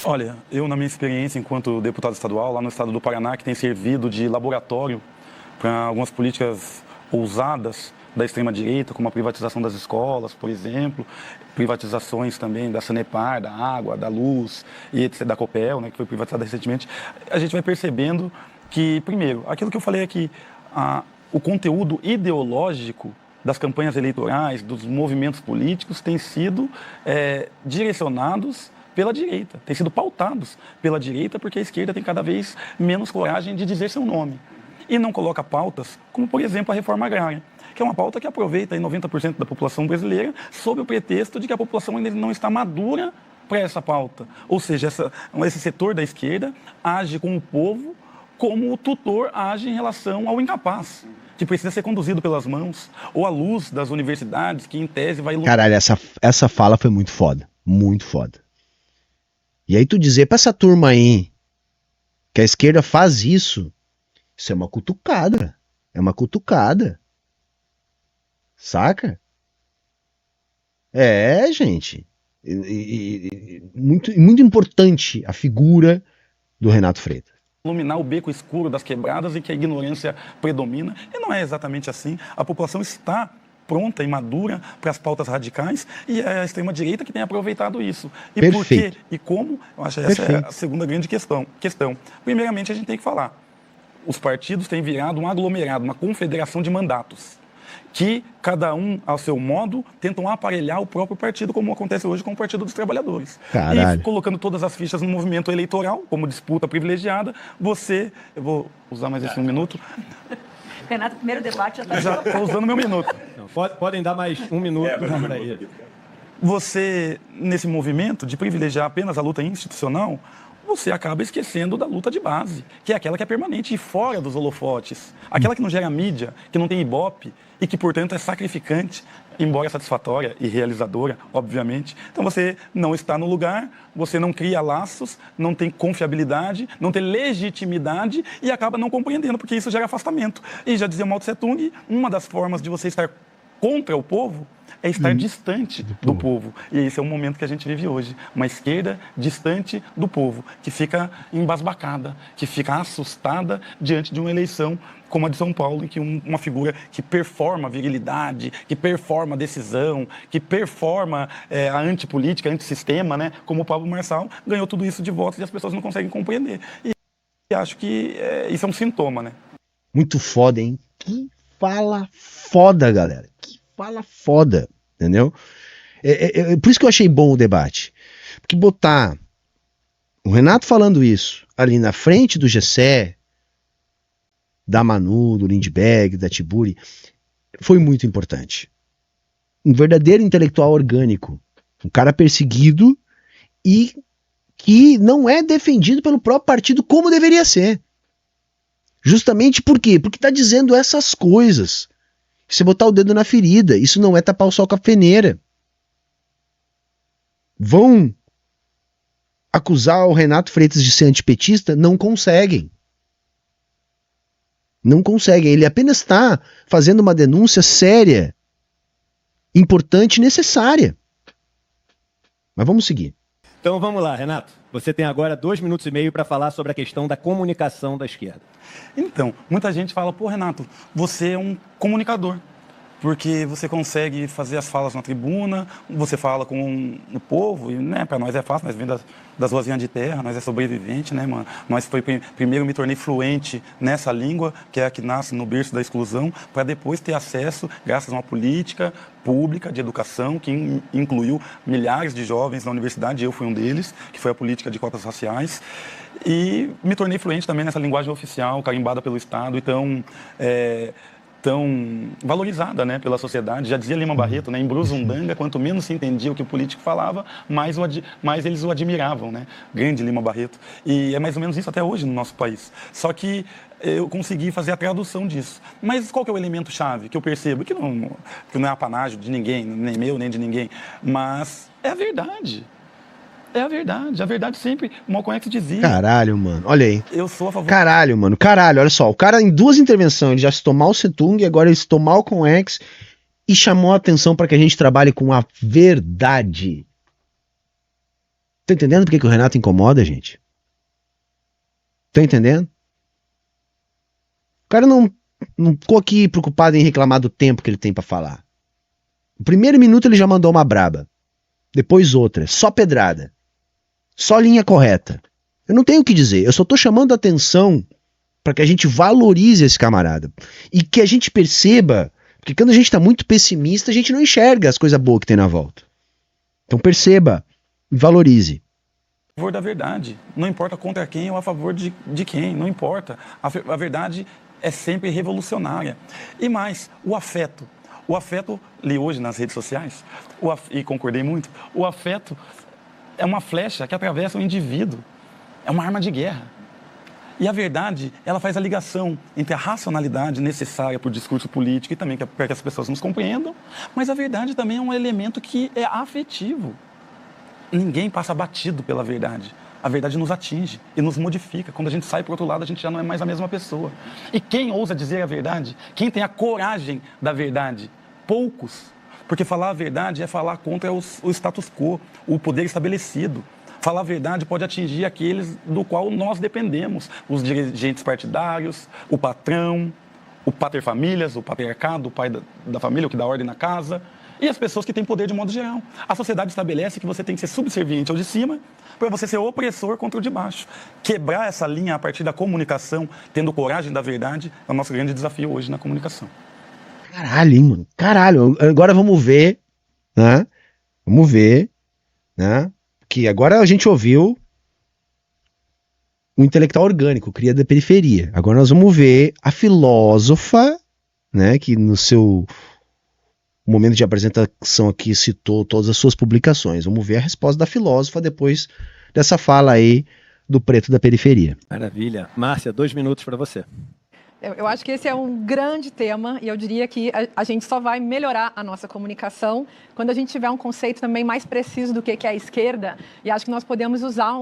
Olha, eu na minha experiência enquanto deputado estadual, lá no estado do Paraná, que tem servido de laboratório para algumas políticas ousadas da extrema-direita, como a privatização das escolas, por exemplo, privatizações também da Sanepar, da água, da luz, e etc., da Copel, né, que foi privatizada recentemente, a gente vai percebendo que, primeiro, aquilo que eu falei aqui, o conteúdo ideológico das campanhas eleitorais, dos movimentos políticos, tem sido direcionados pela direita, têm sido pautados pela direita, porque a esquerda tem cada vez menos coragem de dizer seu nome. E não coloca pautas como, por exemplo, a reforma agrária, que é uma pauta que aproveita aí 90% da população brasileira sob o pretexto de que a população ainda não está madura para essa pauta. Ou seja, esse setor da esquerda age com o povo como o tutor age em relação ao incapaz, que precisa ser conduzido pelas mãos, ou à luz das universidades, que em tese vai... Caralho, essa fala foi muito foda. Muito foda. E aí tu dizer pra essa turma aí que a esquerda faz isso é uma cutucada. É uma cutucada. Saca? Gente. Muito importante a figura do Renato Freitas. Iluminar o beco escuro das quebradas e que a ignorância predomina. E não é exatamente assim. A população está pronta e madura para as pautas radicais e é a extrema-direita que tem aproveitado isso. E Perfeito. por quê e como? Eu acho que essa é a segunda grande questão. Primeiramente, a gente tem que falar. Os partidos têm virado um aglomerado, uma confederação de mandatos, que cada um, ao seu modo, tentam aparelhar o próprio partido, como acontece hoje com o Partido dos Trabalhadores. Caralho. E colocando todas as fichas no movimento eleitoral, como disputa privilegiada, eu vou usar mais esse um minuto. Renato, primeiro debate já está... Já estou usando meu minuto. Não, podem dar mais um minuto para ele. Você, nesse movimento de privilegiar apenas a luta institucional, você acaba esquecendo da luta de base, que é aquela que é permanente e fora dos holofotes. Aquela que não gera mídia, que não tem ibope e que, portanto, é sacrificante, embora satisfatória e realizadora, obviamente. Então você não está no lugar, você não cria laços, não tem confiabilidade, não tem legitimidade e acaba não compreendendo, porque isso gera afastamento. E já dizia Mao Tse Tung, uma das formas de você estar contra o povo é estar distante do povo. E esse é o momento que a gente vive hoje. Uma esquerda distante do povo, que fica embasbacada, que fica assustada diante de uma eleição como a de São Paulo, em que uma figura que performa virilidade, que performa decisão, que performa a antipolítica, antissistema, né, como o Pablo Marçal, ganhou tudo isso de votos e as pessoas não conseguem compreender. E acho que isso é um sintoma, né? Muito foda, hein? Que fala foda, galera. Que fala foda, entendeu? Por isso que eu achei bom o debate. Porque botar o Renato falando isso ali na frente do Gessé, da Manu, do Lindbergh, da Tiburi, foi muito importante. Um verdadeiro intelectual orgânico. Um cara perseguido e que não é defendido pelo próprio partido como deveria ser. Justamente por quê? Porque tá dizendo essas coisas. Você botar o dedo na ferida, isso não é tapar o sol com a peneira. Vão acusar o Renato Freitas de ser antipetista? Não conseguem. Não conseguem. Ele apenas está fazendo uma denúncia séria, importante e necessária. Mas vamos seguir. Então vamos lá, Renato. Você tem agora 2 minutos e meio para falar sobre a questão da comunicação da esquerda. Então, muita gente fala, pô, Renato, você é um comunicador, porque você consegue fazer as falas na tribuna, você fala com o povo, e né, para nós é fácil, nós vem das ruazinhas de terra, nós é sobrevivente, né, mano? Primeiro me tornei fluente nessa língua, que é a que nasce no berço da exclusão, para depois ter acesso, graças a uma política pública de educação, que incluiu milhares de jovens na universidade, eu fui um deles, que foi a política de cotas raciais, e me tornei fluente também nessa linguagem oficial, carimbada pelo Estado, e tão valorizada, né, pela sociedade. Já dizia Lima Barreto, né, em Brusundanga, quanto menos se entendia o que o político falava, mais eles o admiravam, né? Grande Lima Barreto. E é mais ou menos isso até hoje no nosso país. Só que eu consegui fazer a tradução disso. Mas qual que é o elemento-chave que eu percebo? Que não é apanágio de ninguém, nem meu, nem de ninguém, mas é a verdade. É a verdade. A verdade sempre, o Malcolm X dizia. Caralho, mano. Olha aí. Eu sou a favor... Caralho, mano. Caralho, olha só. O cara em 2 intervenções, ele já citou Mao Tse Tung, agora ele citou Malcolm X e chamou a atenção para que a gente trabalhe com a verdade. Tá entendendo por que o Renato incomoda, gente? Tá entendendo? O cara não ficou aqui preocupado em reclamar do tempo que ele tem pra falar. No primeiro minuto ele já mandou uma braba. Depois outra. Só pedrada. Só linha correta. Eu não tenho o que dizer. Eu só tô chamando a atenção para que a gente valorize esse camarada. E que a gente perceba, porque quando a gente tá muito pessimista, a gente não enxerga as coisas boas que tem na volta. Então perceba e valorize. A favor da verdade. Não importa contra quem ou a favor de quem, não importa. A verdade é sempre revolucionária. E mais, o afeto. O afeto, li hoje nas redes sociais, e concordei muito, o afeto é uma flecha que atravessa o indivíduo. É uma arma de guerra. E a verdade, ela faz a ligação entre a racionalidade necessária para o discurso político e também para que as pessoas nos compreendam, mas a verdade também é um elemento que é afetivo. Ninguém passa batido pela verdade. A verdade nos atinge e nos modifica. Quando a gente sai para o outro lado, a gente já não é mais a mesma pessoa. E quem ousa dizer a verdade? Quem tem a coragem da verdade? Poucos. Porque falar a verdade é falar contra o status quo, o poder estabelecido. Falar a verdade pode atingir aqueles do qual nós dependemos. Os dirigentes partidários, o patrão, o paterfamílias, o patriarcado, o pai da família, o que dá ordem na casa. E as pessoas que têm poder de modo geral. A sociedade estabelece que você tem que ser subserviente ao de cima para você ser opressor contra o de baixo. Quebrar essa linha a partir da comunicação, tendo coragem da verdade, é o nosso grande desafio hoje na comunicação. Caralho, hein, mano? Caralho. Agora vamos ver, né? Vamos ver, né? Que agora a gente ouviu o intelectual orgânico, cria da periferia. Agora nós vamos ver a filósofa, né? Que no seu momento de apresentação aqui citou todas as suas publicações. Vamos ver a resposta da filósofa depois dessa fala aí do preto da periferia. Maravilha. Márcia, 2 minutos para você. Eu acho que esse é um grande tema e eu diria que a gente só vai melhorar a nossa comunicação quando a gente tiver um conceito também mais preciso do que é a esquerda, e acho que nós podemos usar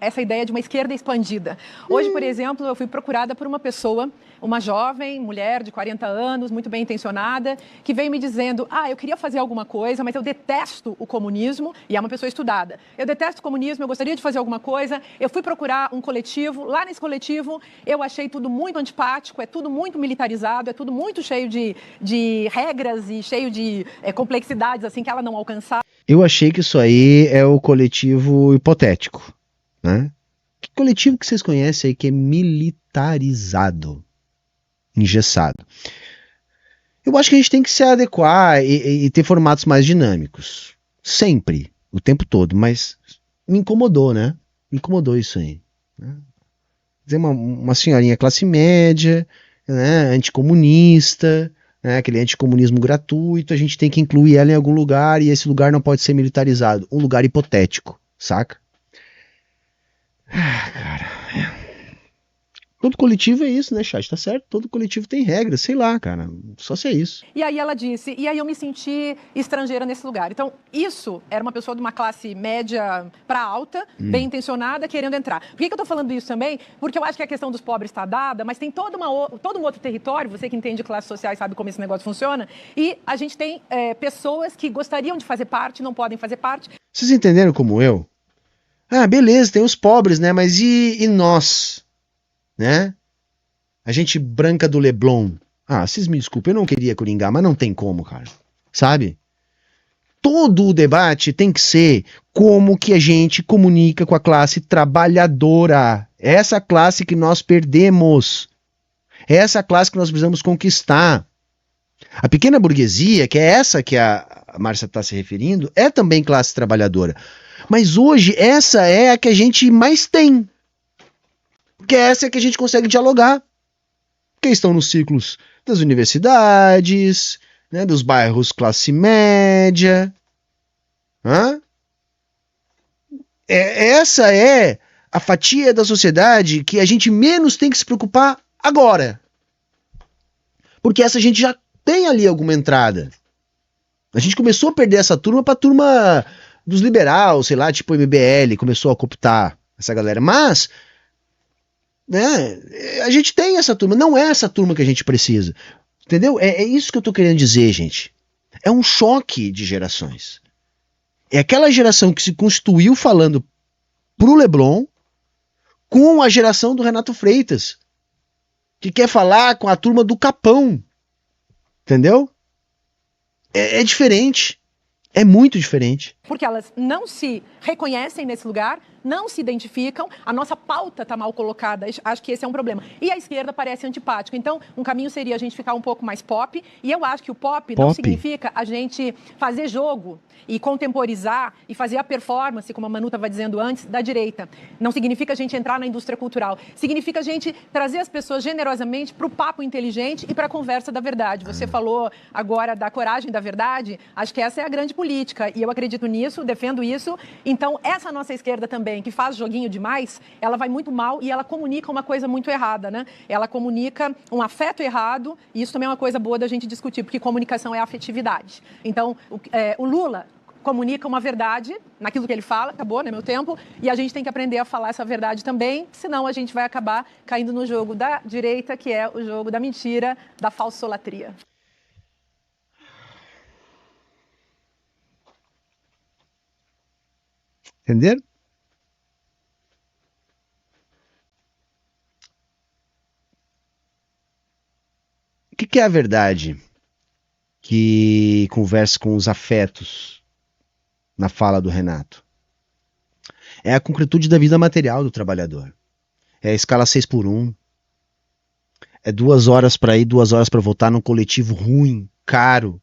essa ideia de uma esquerda expandida. Hoje, por exemplo, eu fui procurada por uma pessoa, uma jovem mulher de 40 anos, muito bem intencionada, que veio me dizendo: eu queria fazer alguma coisa, mas eu detesto o comunismo, e é uma pessoa estudada. Eu detesto o comunismo, eu gostaria de fazer alguma coisa, eu fui procurar um coletivo, lá nesse coletivo eu achei tudo muito antipático, é tudo muito militarizado, é tudo muito cheio de regras e cheio de complexidades, assim, que ela não alcançava. Eu achei que isso aí é o coletivo hipotético, né? Que coletivo que vocês conhecem aí que é militarizado, engessado? Eu acho que a gente tem que se adequar e ter formatos mais dinâmicos. Sempre, o tempo todo, mas me incomodou, né? Me incomodou isso aí. Né? Dizer, uma senhorinha classe média, né, anticomunista, né, aquele anticomunismo gratuito, a gente tem que incluir ela em algum lugar e esse lugar não pode ser militarizado. Um lugar hipotético, saca? Cara. Todo coletivo é isso, né, chat? Tá certo? Todo coletivo tem regras, sei lá, cara. Só se é isso. E aí ela disse, e aí eu me senti estrangeira nesse lugar. Então, isso era uma pessoa de uma classe média para alta, bem intencionada, querendo entrar. Por que eu tô falando isso também? Porque eu acho que a questão dos pobres está dada, mas tem todo um outro território, você que entende classes sociais sabe como esse negócio funciona, e a gente tem pessoas que gostariam de fazer parte, não podem fazer parte. Vocês entenderam como eu? Beleza, tem os pobres, né? Mas e nós? Né? A gente branca do Leblon. Vocês me desculpem, eu não queria coringar, mas não tem como, cara. Sabe? Todo o debate tem que ser como que a gente comunica com a classe trabalhadora. Essa classe que nós perdemos. Essa classe que nós precisamos conquistar. A pequena burguesia, que é essa que a Márcia está se referindo, é também classe trabalhadora. Mas hoje essa é a que a gente mais tem. Porque essa é a que a gente consegue dialogar. Porque estão nos ciclos das universidades, né, dos bairros classe média. Essa é a fatia da sociedade que a gente menos tem que se preocupar agora. Porque essa a gente já tem ali alguma entrada. A gente começou a perder essa turma para a turma dos liberais, sei lá, tipo MBL, começou a cooptar essa galera. Mas... né, a gente tem essa turma, não é essa turma que a gente precisa, entendeu? É isso que eu tô querendo dizer, gente. É um choque de gerações. É aquela geração que se constituiu falando pro Leblon com a geração do Renato Freitas, que quer falar com a turma do Capão. Entendeu? É diferente. É muito diferente. Porque elas não se reconhecem nesse lugar, não se identificam, a nossa pauta está mal colocada, acho que esse é um problema. E a esquerda parece antipática. Então, um caminho seria a gente ficar um pouco mais pop, e eu acho que o pop não significa a gente fazer jogo e contemporizar e fazer a performance, como a Manu estava dizendo antes, da direita. Não significa a gente entrar na indústria cultural. Significa a gente trazer as pessoas generosamente para o papo inteligente e para a conversa da verdade. Você falou agora da coragem da verdade, acho que essa é a grande política, e eu acredito nisso, defendo isso. Então, essa nossa esquerda também, que faz joguinho demais, ela vai muito mal e ela comunica uma coisa muito errada, né? Ela comunica um afeto errado, e isso também é uma coisa boa da gente discutir, porque comunicação é afetividade. Então, o Lula comunica uma verdade naquilo que ele fala, acabou, né, meu tempo, e a gente tem que aprender a falar essa verdade também, senão a gente vai acabar caindo no jogo da direita, que é o jogo da mentira, da falsolatria. Entenderam? O que é a verdade que conversa com os afetos na fala do Renato? É a concretude da vida material do trabalhador. É a escala 6x1. É 2 horas para ir, 2 horas para voltar num coletivo ruim, caro,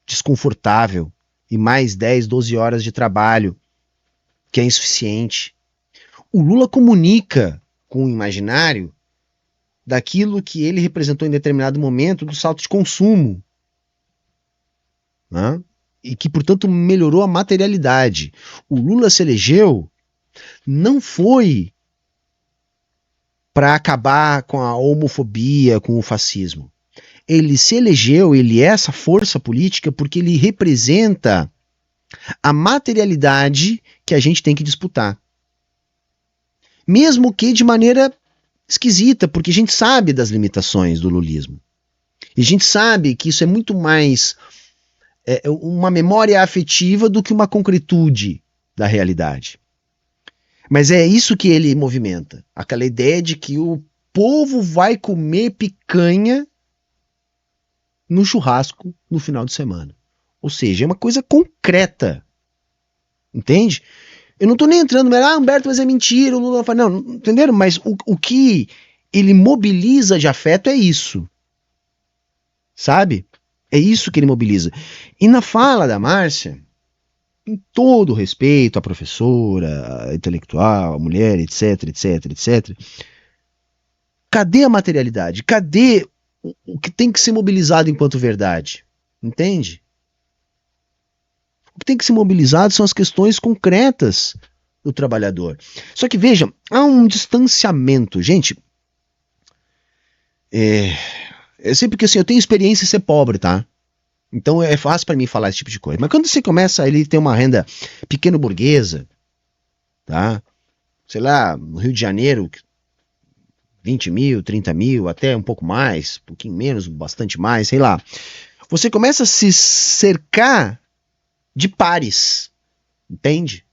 desconfortável, e mais 10, 12 horas de trabalho, que é insuficiente. O Lula comunica com o imaginário daquilo que ele representou em determinado momento do salto de consumo, né? E que, portanto, melhorou a materialidade. O Lula se elegeu não foi para acabar com a homofobia, com o fascismo. Ele se elegeu, ele é essa força política porque ele representa a materialidade que a gente tem que disputar. Mesmo que de maneira esquisita, porque a gente sabe das limitações do lulismo. E a gente sabe que isso é muito mais uma memória afetiva do que uma concretude da realidade. Mas é isso que ele movimenta. Aquela ideia de que o povo vai comer picanha no churrasco no final de semana. Ou seja, é uma coisa concreta. Entende? Eu não estou nem entrando, Humberto, mas é mentira, o Lula fala, não, entenderam? Mas o que ele mobiliza de afeto é isso. Sabe? É isso que ele mobiliza. E na fala da Márcia, em todo o respeito à professora, à intelectual, à mulher, etc, etc, etc, cadê a materialidade? Cadê o que tem que ser mobilizado enquanto verdade? Entende? O que tem que ser mobilizado são as questões concretas do trabalhador. Só que veja, há um distanciamento. Gente, eu sei porque assim, eu tenho experiência em ser pobre, tá? Então é fácil para mim falar esse tipo de coisa. Mas quando você começa a ter uma renda pequeno burguesa, tá? Sei lá, no Rio de Janeiro, 20 mil, 30 mil, até um pouco mais, um pouquinho menos, bastante mais, sei lá. Você começa a se cercar de pares, entende?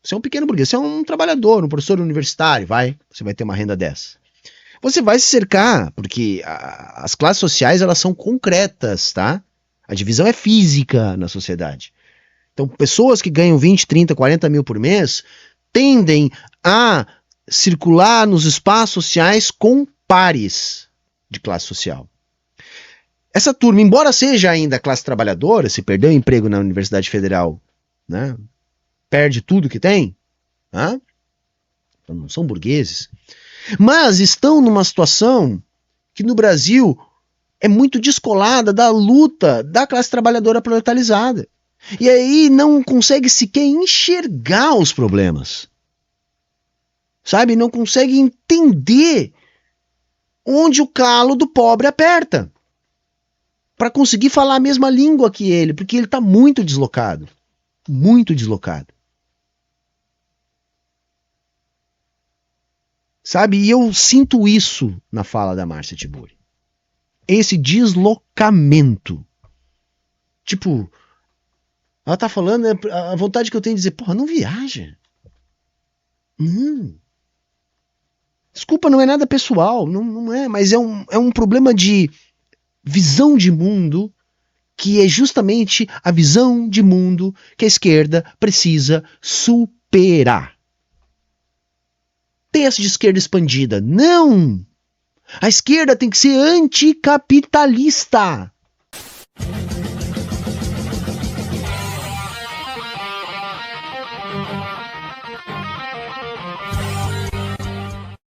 Você é um pequeno burguês, você é um trabalhador, um professor universitário, você vai ter uma renda dessa. Você vai se cercar, porque as classes sociais, elas são concretas, tá? A divisão é física na sociedade. Então, pessoas que ganham 20, 30, 40 mil por mês tendem a circular nos espaços sociais com pares de classe social. Essa turma, embora seja ainda classe trabalhadora, se perdeu o emprego na Universidade Federal, né, perde tudo que tem, né, não são burgueses, mas estão numa situação que no Brasil é muito descolada da luta da classe trabalhadora proletariada. E aí não consegue sequer enxergar os problemas. Sabe? Não consegue entender onde o calo do pobre aperta. Para conseguir falar a mesma língua que ele, porque ele está muito deslocado. Muito deslocado. Sabe? E eu sinto isso na fala da Márcia Tiburi. Esse deslocamento. Tipo, ela tá falando, a vontade que eu tenho de dizer, porra, não viaja. Desculpa, não é nada pessoal, não é, mas é um problema de visão de mundo, que é justamente a visão de mundo que a esquerda precisa superar. Tem essa de esquerda expandida. Não! A esquerda tem que ser anticapitalista.